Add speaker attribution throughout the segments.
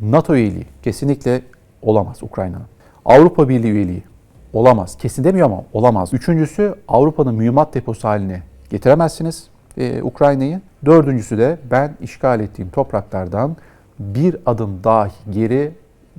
Speaker 1: NATO üyeliği kesinlikle olamaz Ukrayna'nın. Avrupa Birliği üyeliği olamaz. Kesin demiyor ama olamaz. Üçüncüsü, Avrupa'nın mühimmat deposu haline getiremezsiniz Ukrayna'yı. Dördüncüsü de ben işgal ettiğim topraklardan bir adım dahi geri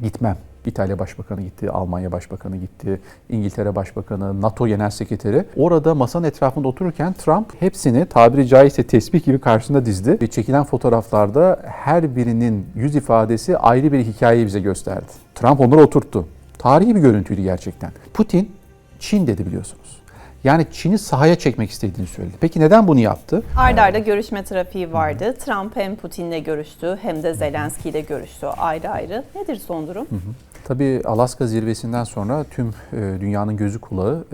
Speaker 1: gitmem. İtalya Başbakanı gitti, Almanya Başbakanı gitti, İngiltere Başbakanı, NATO Genel Sekreteri. Orada masanın etrafında otururken Trump hepsini tabiri caizse tesbih gibi karşısında dizdi. Ve çekilen fotoğraflarda her birinin yüz ifadesi ayrı bir hikayeyi bize gösterdi. Trump onları oturttu. Tarihi bir görüntüydü gerçekten. Putin, Çin dedi biliyorsunuz. Yani Çin'i sahaya çekmek istediğini söyledi. Peki neden bunu yaptı?
Speaker 2: Arda arda görüşme trafiği vardı. Trump hem Putin'le görüştü hem de Zelenski ile görüştü ayrı ayrı. Nedir son durum?
Speaker 1: Tabii Alaska zirvesinden sonra tüm dünyanın gözü kulağı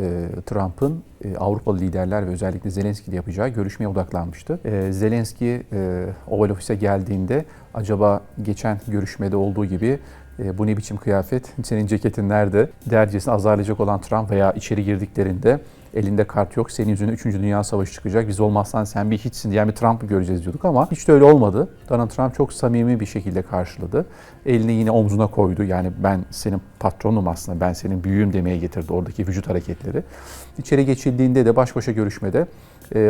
Speaker 1: Trump'ın Avrupalı liderler ve özellikle Zelenski ile yapacağı görüşmeye odaklanmıştı. Zelenski Oval Ofis'e geldiğinde acaba geçen görüşmede olduğu gibi bu ne biçim kıyafet, senin ceketin nerede dercesine azarlayacak olan Trump veya içeri girdiklerinde elinde kart yok, senin yüzüne 3. Dünya Savaşı çıkacak, biz olmazsan sen bir hiçsin diyen bir Trump'ı göreceğiz diyorduk ama hiç de öyle olmadı. Donald Trump çok samimi bir şekilde karşıladı. Elini yine omzuna koydu. Yani ben senin patronum aslında, ben senin büyüğüm demeye getirdi oradaki vücut hareketleri. İçeri geçildiğinde de baş başa görüşmede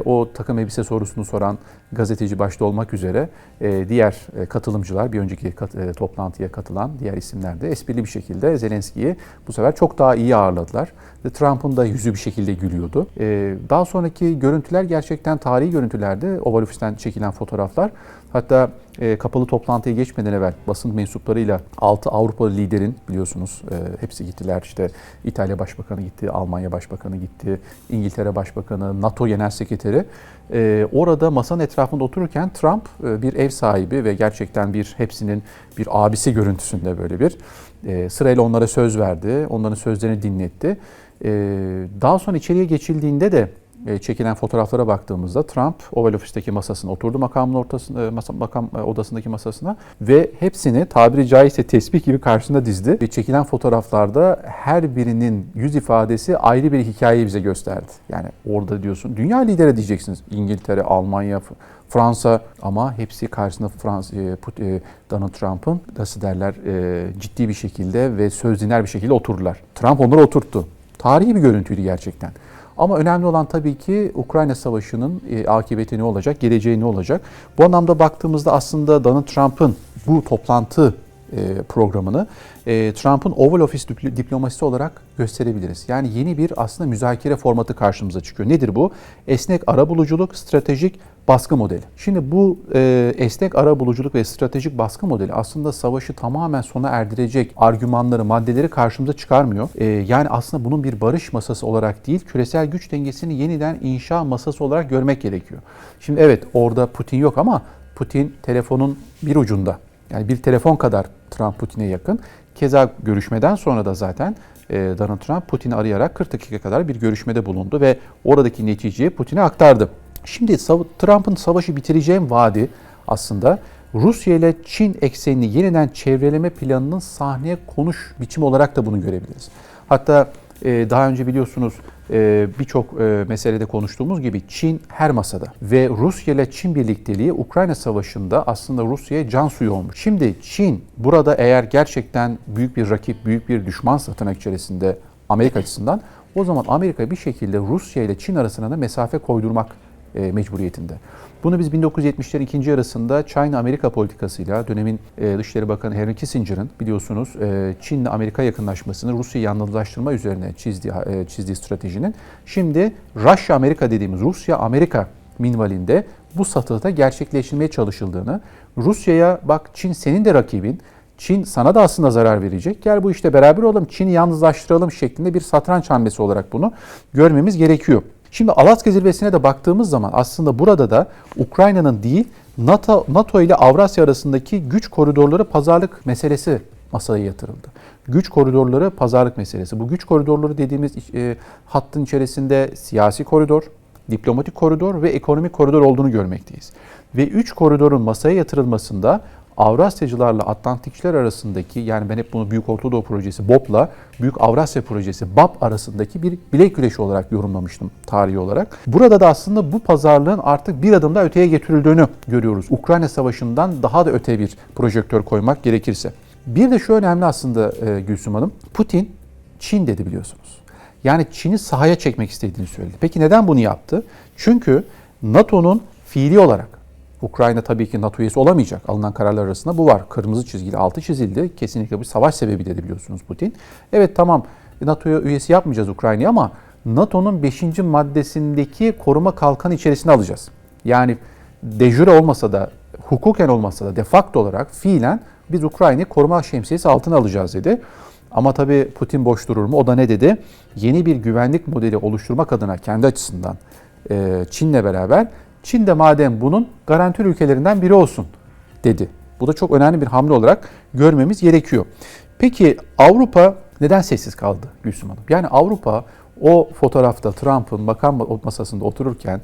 Speaker 1: o takım elbise sorusunu soran gazeteci başta olmak üzere diğer katılımcılar, bir önceki toplantıya katılan diğer isimler de esprili bir şekilde Zelenski'yi bu sefer çok daha iyi ağırladılar. Trump'ın da yüzü bir şekilde gülüyordu. Daha sonraki görüntüler gerçekten tarihi görüntülerdi. Oval Ofis'ten çekilen fotoğraflar. Hatta kapalı toplantıya geçmeden evvel basın mensuplarıyla 6 Avrupalı liderin biliyorsunuz hepsi gittiler. İşte İtalya Başbakanı gitti, Almanya Başbakanı gitti, İngiltere Başbakanı, NATO Genel Sekreteri. Orada masanın etrafında otururken Trump bir ev sahibi ve gerçekten hepsinin bir abisi görüntüsünde böyle bir sırayla onlara söz verdi, onların sözlerini dinletti. Daha sonra içeriye geçildiğinde de çekilen fotoğraflara baktığımızda Trump Oval Ofis'teki masasına oturdu, makam odasındaki masasına ve hepsini tabiri caizse tesbih gibi karşısında dizdi. Ve çekilen fotoğraflarda her birinin yüz ifadesi ayrı bir hikayeyi bize gösterdi. Yani orada diyorsun dünya lideri diyeceksiniz. İngiltere, Almanya, Fransa ama hepsi karşısında Donald Trump'ın nasıl derler ciddi bir şekilde ve söz dinler bir şekilde oturdular. Trump onları oturttu. Tarihi bir görüntüydü gerçekten. Ama önemli olan tabii ki Ukrayna Savaşı'nın akıbeti ne olacak, geleceği ne olacak? Bu anlamda baktığımızda aslında Donald Trump'ın bu toplantı programını Trump'ın Oval Office diplomasisi olarak gösterebiliriz. Yani yeni bir aslında müzakere formatı karşımıza çıkıyor. Nedir bu? Esnek arabuluculuk, stratejik baskı modeli. Şimdi bu esnek arabuluculuk ve stratejik baskı modeli aslında savaşı tamamen sona erdirecek argümanları, maddeleri karşımıza çıkarmıyor. Yani aslında bunun bir barış masası olarak değil, küresel güç dengesini yeniden inşa masası olarak görmek gerekiyor. Şimdi evet orada Putin yok ama Putin telefonun bir ucunda. Yani bir telefon kadar Trump Putin'e yakın. Keza görüşmeden sonra da zaten Donald Trump Putin'i arayarak 40 dakika kadar bir görüşmede bulundu ve oradaki neticeyi Putin'e aktardı. Şimdi Trump'ın savaşı bitireceğim vaadi aslında Rusya ile Çin eksenini yeniden çevreleme planının sahneye konuş biçimi olarak da bunu görebiliriz. Hatta daha önce biliyorsunuz birçok meselede konuştuğumuz gibi Çin her masada ve Rusya ile Çin birlikteliği Ukrayna Savaşı'nda aslında Rusya'ya can suyu olmuş. Şimdi Çin burada eğer gerçekten büyük bir rakip, büyük bir düşmansa tırnak içerisinde Amerika açısından o zaman Amerika bir şekilde Rusya ile Çin arasına da mesafe koydurmak mecburiyetinde. Bunu biz 1970'lerin ikinci yarısında China-Amerika politikasıyla dönemin Dışişleri Bakanı Henry Kissinger'ın biliyorsunuz Çin'le Amerika yakınlaşmasını Rusya'yı yalnızlaştırma üzerine çizdiği stratejinin şimdi Rusya-Amerika dediğimiz Rusya-Amerika minvalinde bu satıhta gerçekleştirmeye çalışıldığını, Rusya'ya bak Çin senin de rakibin, Çin sana da aslında zarar verecek. Gel bu işte beraber olalım, Çin'i yalnızlaştıralım şeklinde bir satranç hamlesi olarak bunu görmemiz gerekiyor. Şimdi Alaska zirvesine de baktığımız zaman aslında burada da Ukrayna'nın değil NATO ile Avrasya arasındaki güç koridorları pazarlık meselesi masaya yatırıldı. Güç koridorları pazarlık meselesi. Bu güç koridorları dediğimiz hattın içerisinde siyasi koridor, diplomatik koridor ve ekonomik koridor olduğunu görmekteyiz. Ve 3 koridorun masaya yatırılmasında Avrasyacılarla Atlantikçiler arasındaki yani ben hep bunu Büyük Orta Doğu Projesi BOP'la Büyük Avrasya Projesi BAP arasındaki bir bilek güreşi olarak yorumlamıştım tarihi olarak. Burada da aslında bu pazarlığın artık bir adım daha öteye getirildiğini görüyoruz. Ukrayna Savaşı'ndan daha da öte bir projektör koymak gerekirse. Bir de şu önemli aslında Gülsüm Hanım. Putin Çin dedi biliyorsunuz. Yani Çin'i sahaya çekmek istediğini söyledi. Peki neden bunu yaptı? Çünkü NATO'nun fiili olarak, Ukrayna tabii ki NATO üyesi olamayacak. Alınan kararlar arasında bu var. Kırmızı çizgili, altı çizildi. Kesinlikle bu savaş sebebi dedi biliyorsunuz Putin. Evet tamam NATO'ya üyesi yapmayacağız Ukrayna'yı ama NATO'nun 5. maddesindeki koruma kalkanı içerisine alacağız. Yani de jure olmasa da, hukuken olmasa da de facto olarak fiilen biz Ukrayna'yı koruma şemsiyesi altına alacağız dedi. Ama tabii Putin boş durur mu? O da ne dedi? Yeni bir güvenlik modeli oluşturmak adına kendi açısından Çin'le beraber, Çin de madem bunun garantör ülkelerinden biri olsun dedi. Bu da çok önemli bir hamle olarak görmemiz gerekiyor. Peki Avrupa neden sessiz kaldı Gülsüm Hanım? Yani Avrupa o fotoğrafta Trump'ın makam masasında otururken,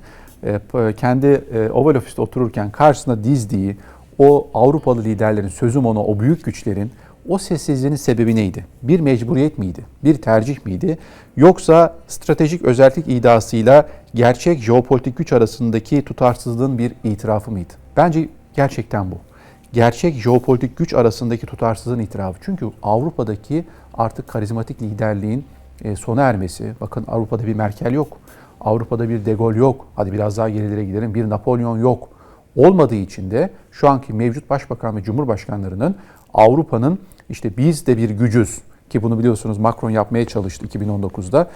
Speaker 1: kendi Oval Ofis'te otururken karşısına dizdiği o Avrupalı liderlerin, sözüm ona o büyük güçlerin o sessizliğinin sebebi neydi? Bir mecburiyet miydi? Bir tercih miydi? Yoksa stratejik özellik iddiasıyla gerçek jeopolitik güç arasındaki tutarsızlığın bir itirafı mıydı? Bence gerçekten bu. Gerçek jeopolitik güç arasındaki tutarsızlığın itirafı. Çünkü Avrupa'daki artık karizmatik liderliğin sona ermesi. Bakın Avrupa'da bir Merkel yok. Avrupa'da bir De Gaulle yok. Hadi biraz daha gerilere gidelim. Bir Napolyon yok. Olmadığı için de şu anki mevcut başbakan ve cumhurbaşkanlarının Avrupa'nın işte biz de bir gücüz ki bunu biliyorsunuz Macron yapmaya çalıştı 2019'da.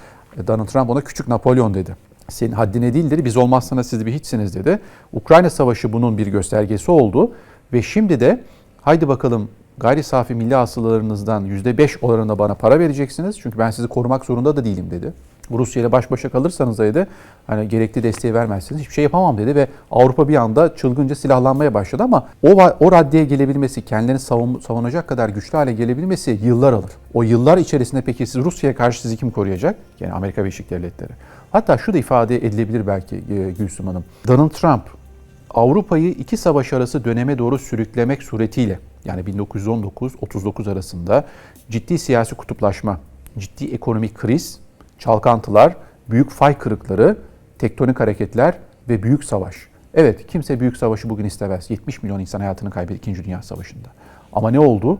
Speaker 1: Donald Trump ona küçük Napolyon dedi. Senin haddine değil dedi, biz olmazsanız siz bir hiçsiniz dedi. Ukrayna Savaşı bunun bir göstergesi oldu ve şimdi de haydi bakalım gayri safi milli hasılalarınızdan %5 oranında bana para vereceksiniz. Çünkü ben sizi korumak zorunda da değilim dedi. Rusya ile baş başa kalırsanız dedi, hani gerekli desteği vermezseniz hiçbir şey yapamam dedi ve Avrupa bir anda çılgınca silahlanmaya başladı ama o raddeye gelebilmesi, kendilerini savunacak kadar güçlü hale gelebilmesi yıllar alır. O yıllar içerisinde peki siz Rusya'ya karşı sizi kim koruyacak? Yani Amerika Birleşik Devletleri. Hatta şu da ifade edilebilir belki Gülsüm Hanım. Donald Trump Avrupa'yı iki savaş arası döneme doğru sürüklemek suretiyle yani 1919-39 arasında ciddi siyasi kutuplaşma, ciddi ekonomik kriz, çalkantılar, büyük fay kırıkları, tektonik hareketler ve büyük savaş. Evet, kimse büyük savaşı bugün istemez. 70 milyon insan hayatını kaybetti 2. Dünya Savaşı'nda. Ama ne oldu?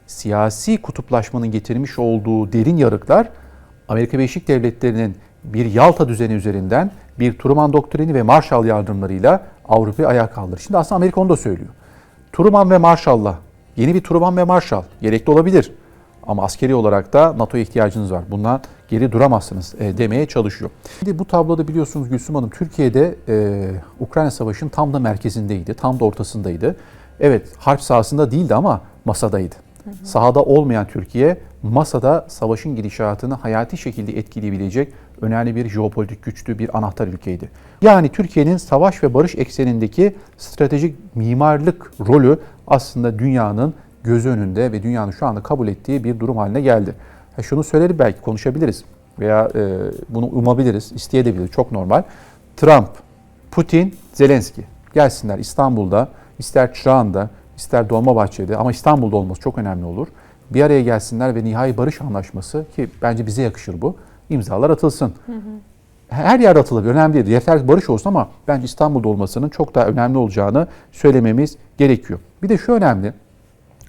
Speaker 1: Siyasi kutuplaşmanın getirmiş olduğu derin yarıklar Amerika Birleşik Devletleri'nin bir Yalta düzeni üzerinden bir Truman doktrini ve Marshall yardımlarıyla Avrupa'yı ayağa kaldırır. Şimdi aslında Amerika onu da söylüyor. Truman ve Marshall'la, yeni bir Truman ve Marshall gerekli olabilir. Ama askeri olarak da NATO'ya ihtiyacınız var. Bundan geri duramazsınız demeye çalışıyor. Şimdi bu tabloda biliyorsunuz Gülsüm Hanım, Türkiye'de Ukrayna Savaşı'nın tam da merkezindeydi, tam da ortasındaydı. Evet, harp sahasında değildi ama masadaydı. Sahada olmayan Türkiye, masada savaşın gidişatını hayati şekilde etkileyebilecek önemli bir jeopolitik güçlü bir anahtar ülkeydi. Yani Türkiye'nin savaş ve barış eksenindeki stratejik mimarlık rolü aslında dünyanın gözü önünde ve dünyanın şu anda kabul ettiği bir durum haline geldi. Şunu söylerim belki konuşabiliriz veya bunu umabiliriz, isteyebiliriz. Çok normal. Trump, Putin, Zelenski gelsinler İstanbul'da, ister Çırağan'da, ister Dolmabahçe'de ama İstanbul'da olması çok önemli olur. Bir araya gelsinler ve nihai barış anlaşması ki bence bize yakışır bu. İmzalar atılsın. Her yerde atılabilir, önemli değil. Yeter ki barış olsun ama bence İstanbul'da olmasının çok daha önemli olacağını söylememiz gerekiyor. Bir de şu önemli.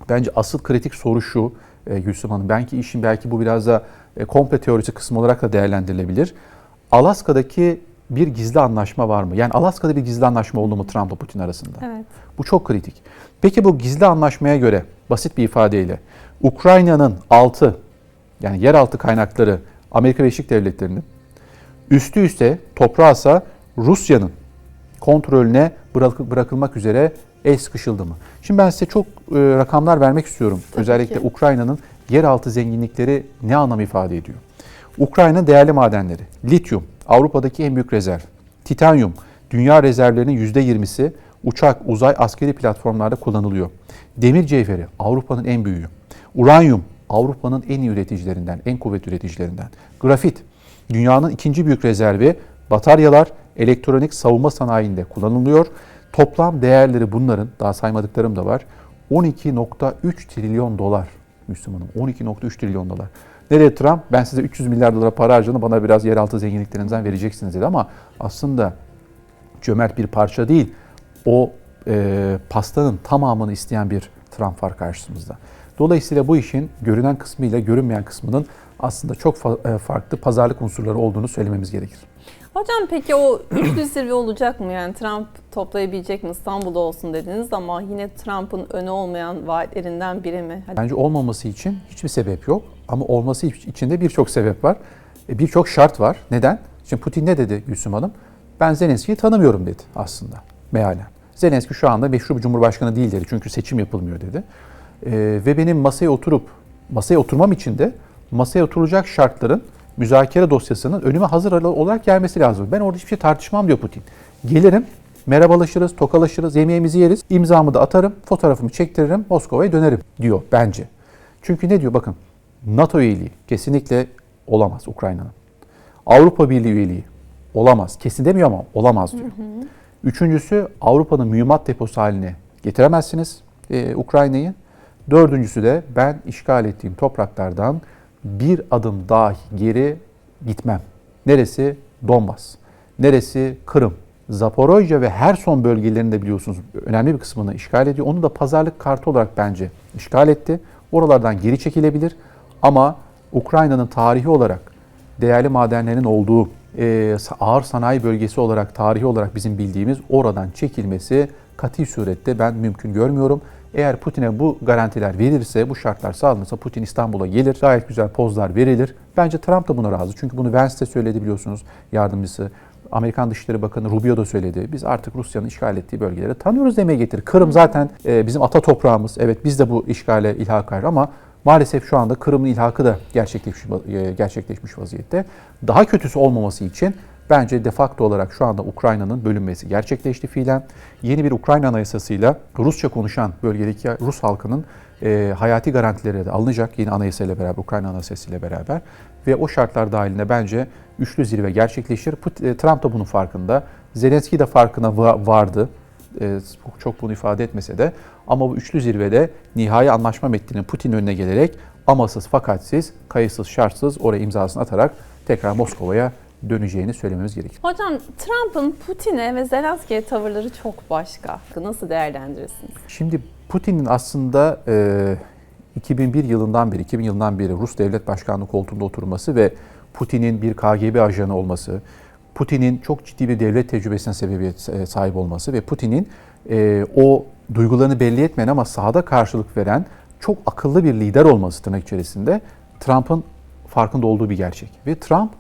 Speaker 1: Bence asıl kritik soru şu Gülsüm Hanım. Belki bu biraz da komple teorisi kısmı olarak da değerlendirilebilir. Alaska'daki bir gizli anlaşma var mı? Yani Alaska'da bir gizli anlaşma oldu mu Trump'la Putin arasında?
Speaker 2: Evet.
Speaker 1: Bu çok kritik. Peki bu gizli anlaşmaya göre basit bir ifadeyle Ukrayna'nın yani yeraltı kaynakları Amerika Birleşik Devletleri'nin, üstü üste toprağıysa Rusya'nın kontrolüne bırakılmak üzere el sıkışıldı mı? Şimdi ben size çok rakamlar vermek istiyorum.
Speaker 2: Tabii
Speaker 1: Özellikle
Speaker 2: ki.
Speaker 1: Ukrayna'nın yeraltı zenginlikleri ne anlam ifade ediyor? Ukrayna değerli madenleri, lityum, Avrupa'daki en büyük rezerv, titanyum, dünya rezervlerinin %20'si uçak, uzay, askeri platformlarda kullanılıyor. Demir cevheri, Avrupa'nın en büyüğü. Uranyum, Avrupa'nın en iyi üreticilerinden, en kuvvetli üreticilerinden. Grafit, dünyanın ikinci büyük rezervi, bataryalar, elektronik savunma sanayinde kullanılıyor. Toplam değerleri bunların, daha saymadıklarım da var, 12,3 trilyon dolar Müslümanım. 12,3 trilyon dolar. Nereye Trump? Ben size 300 milyar dolara para harcını bana biraz yeraltı zenginliklerinizden vereceksiniz dedi ama aslında cömert bir parça değil. O pastanın tamamını isteyen bir Trump var karşımızda. Dolayısıyla bu işin görünen kısmı ile görünmeyen kısmının aslında çok farklı pazarlık unsurları olduğunu söylememiz gerekir.
Speaker 2: Hocam peki o üçlü zirve olacak mı? Yani Trump toplayabilecek mi? İstanbul'da olsun dediniz ama yine Trump'ın önü olmayan vaatlerinden biri mi?
Speaker 1: Bence olmaması için hiçbir sebep yok ama olması için de birçok sebep var. Birçok şart var. Neden? Şimdi Putin ne dedi Gülsüm Hanım? Ben Zelenski'yi tanımıyorum dedi aslında mealen. Zelenski şu anda meşru bir cumhurbaşkanı değil dedi çünkü seçim yapılmıyor dedi. Ve benim masaya oturmam için de masaya oturacak şartların müzakere dosyasının önüme hazır olarak gelmesi lazım. Ben orada hiçbir şey tartışmam diyor Putin. Gelirim, merhabalaşırız, tokalaşırız, yemeğimizi yeriz, imzamı da atarım, fotoğrafımı çektiririm, Moskova'ya dönerim diyor bence. Çünkü ne diyor bakın, NATO üyeliği kesinlikle olamaz Ukrayna'nın. Avrupa Birliği üyeliği olamaz. Kesin demiyor ama olamaz diyor. Üçüncüsü Avrupa'nın mühimmat deposu haline getiremezsiniz Ukrayna'yı. Dördüncüsü de ben işgal ettiğim topraklardan bir adım dahi geri gitmem. Neresi? Donbas. Neresi? Kırım. Zaporojye ve Herson bölgelerinde biliyorsunuz önemli bir kısmını işgal ediyor. Onu da pazarlık kartı olarak bence işgal etti. Oralardan geri çekilebilir. Ama Ukrayna'nın tarihi olarak değerli madenlerin olduğu ağır sanayi bölgesi olarak, tarihi olarak bizim bildiğimiz oradan çekilmesi kati surette ben mümkün görmüyorum. Eğer Putin'e bu garantiler verilirse, bu şartlar sağlanırsa Putin İstanbul'a gelir. Gayet güzel pozlar verilir. Bence Trump da buna razı. Çünkü bunu Vance de söyledi biliyorsunuz yardımcısı. Amerikan Dışişleri Bakanı Rubio da söyledi. Biz artık Rusya'nın işgal ettiği bölgeleri tanıyoruz demeye getirir. Kırım zaten bizim ata toprağımız. Evet biz de bu işgale ilhak var ama maalesef şu anda Kırım'ın ilhakı da gerçekleşmiş vaziyette. Daha kötüsü olmaması için bence de facto olarak şu anda Ukrayna'nın bölünmesi gerçekleşti fiilen. Yeni bir Ukrayna Anayasası'yla Rusça konuşan bölgedeki Rus halkının hayati garantileri de alınacak yeni anayasayla beraber, Ukrayna Anayasası ile beraber. Ve o şartlar dahilinde bence üçlü zirve gerçekleşir. Trump da bunun farkında. Zelenski de farkına vardı. Çok bunu ifade etmese de. Ama bu üçlü zirvede nihai anlaşma metninin Putin'in önüne gelerek amasız fakatsiz, kayıtsız şartsız oraya imzasını atarak tekrar Moskova'ya döneceğini söylememiz gerekir.
Speaker 2: Hocam Trump'ın Putin'e ve Zelenski'ye tavırları çok başka. Nasıl değerlendirirsiniz?
Speaker 1: Şimdi Putin'in aslında 2001 yılından beri Rus devlet başkanlığı koltuğunda oturması ve Putin'in bir KGB ajanı olması, Putin'in çok ciddi bir devlet tecrübesine sahip olması ve Putin'in o duygularını belli etmeyen ama sahada karşılık veren çok akıllı bir lider olması tırnak içerisinde Trump'ın farkında olduğu bir gerçek. Ve Trump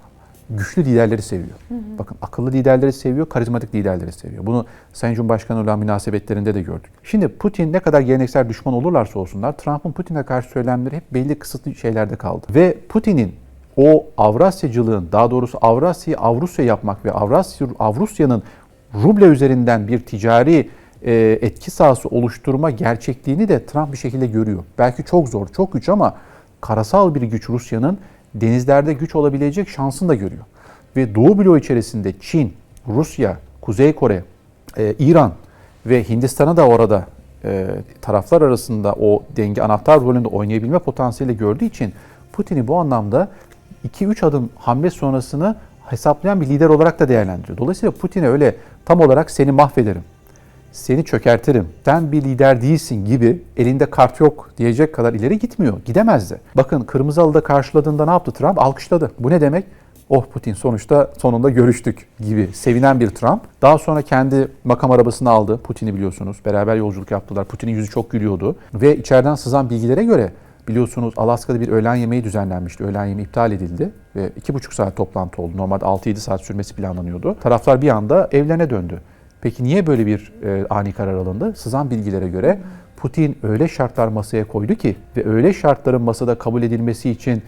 Speaker 1: güçlü liderleri seviyor. Bakın akıllı liderleri seviyor, karizmatik liderleri seviyor. Bunu Sayın Cumhurbaşkanı olan münasebetlerinde de gördük. Şimdi Putin ne kadar geleneksel düşman olurlarsa olsunlar, Trump'ın Putin'e karşı söylemleri hep belli kısıtlı şeylerde kaldı. Ve Putin'in o Avrasyacılığın, daha doğrusu Avrasya'yı Avrusya yapmak ve Avrusya'nın ruble üzerinden bir ticari etki sahası oluşturma gerçekliğini de Trump bir şekilde görüyor. Belki çok zor, çok güç ama karasal bir güç Rusya'nın denizlerde güç olabilecek şansını da görüyor. Ve Doğu bloğu içerisinde Çin, Rusya, Kuzey Kore, İran ve Hindistan'ı da orada taraflar arasında o denge anahtar rolünde oynayabilme potansiyeli gördüğü için Putin'i bu anlamda 2-3 adım hamle sonrasını hesaplayan bir lider olarak da değerlendiriyor. Dolayısıyla Putin'e öyle tam olarak seni mahvederim, seni çökertirim, sen bir lider değilsin gibi elinde kart yok diyecek kadar ileri gitmiyor. Gidemez de. Bakın Kırmızı Halı'da karşıladığında ne yaptı Trump? Alkışladı. Bu ne demek? Oh Putin sonunda görüştük gibi sevinen bir Trump. Daha sonra kendi makam arabasını aldı. Putin'i biliyorsunuz. Beraber yolculuk yaptılar. Putin'in yüzü çok gülüyordu. Ve içeriden sızan bilgilere göre biliyorsunuz Alaska'da bir öğlen yemeği düzenlenmişti. Öğlen yemeği iptal edildi ve 2,5 saat toplantı oldu. Normalde 6-7 saat sürmesi planlanıyordu. Taraflar bir anda evlerine döndü. Peki niye böyle bir ani karar alındı? Sızan bilgilere göre Putin öyle şartlar masaya koydu ki ve öyle şartların masada kabul edilmesi için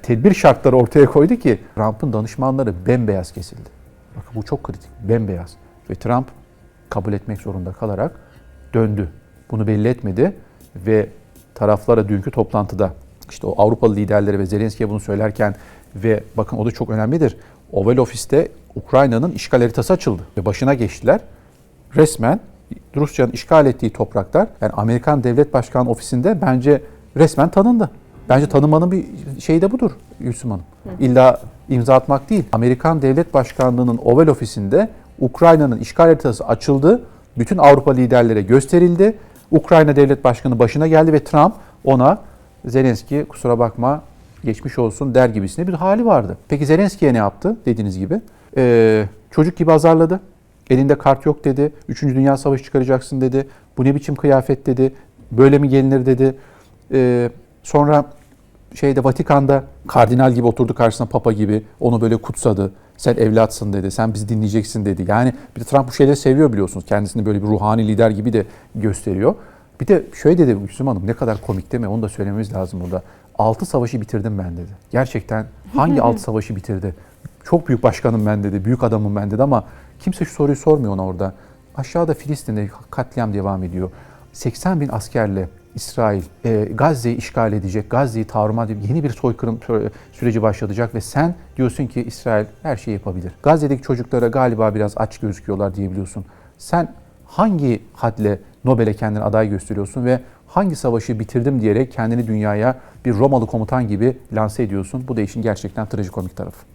Speaker 1: tedbir şartları ortaya koydu ki Trump'ın danışmanları bembeyaz kesildi. Bakın bu çok kritik, bembeyaz. Ve Trump kabul etmek zorunda kalarak döndü. Bunu belli etmedi ve taraflara dünkü toplantıda işte o Avrupalı liderlere ve Zelenski'ye bunu söylerken ve bakın o da çok önemlidir. Oval Ofis'te Ukrayna'nın işgal haritası açıldı ve başına geçtiler. Resmen Rusya'nın işgal ettiği topraklar, yani Amerikan Devlet Başkanı Ofisi'nde bence resmen tanındı. Bence tanımanın bir şeyi de budur Gülsüm Hanım. İlla imza atmak değil. Amerikan Devlet Başkanlığı'nın Oval Ofisi'nde Ukrayna'nın işgal haritası açıldı. Bütün Avrupa liderlere gösterildi. Ukrayna Devlet Başkanı başına geldi ve Trump ona Zelenski kusura bakma geçmiş olsun der gibisine bir hali vardı. Peki Zelenski'ye ne yaptı dediğiniz gibi? Çocuk gibi azarladı. Elinde kart yok dedi. 3. Dünya Savaşı çıkaracaksın dedi. Bu ne biçim kıyafet dedi. Böyle mi gelinir dedi. Sonra Vatikan'da kardinal gibi oturdu karşısına, papa gibi. Onu böyle kutsadı. Sen evlatsın dedi. Sen bizi dinleyeceksin dedi. Yani bir de Trump bu şeyleri seviyor biliyorsunuz. Kendisini böyle bir ruhani lider gibi de gösteriyor. Bir de şöyle dedi Gülsüm Hanım, ne kadar komik değil mi? Onu da söylememiz lazım burada. 6 savaşı bitirdim ben dedi. Gerçekten hangi 6 savaşı bitirdi? Çok büyük başkanım ben dedi. Büyük adamım ben dedi ama kimse şu soruyu sormuyor ona orada. Aşağıda Filistin'de katliam devam ediyor. 80 bin askerle İsrail Gazze'yi işgal edecek, Gazze'yi tarumar edecek, yeni bir soykırım süreci başlatacak ve sen diyorsun ki İsrail her şeyi yapabilir. Gazze'deki çocuklara galiba biraz aç gözüküyorlar diyebiliyorsun. Sen hangi hadle Nobel'e kendini aday gösteriyorsun ve hangi savaşı bitirdim diyerek kendini dünyaya bir Romalı komutan gibi lanse ediyorsun? Bu da işin gerçekten trajikomik tarafı.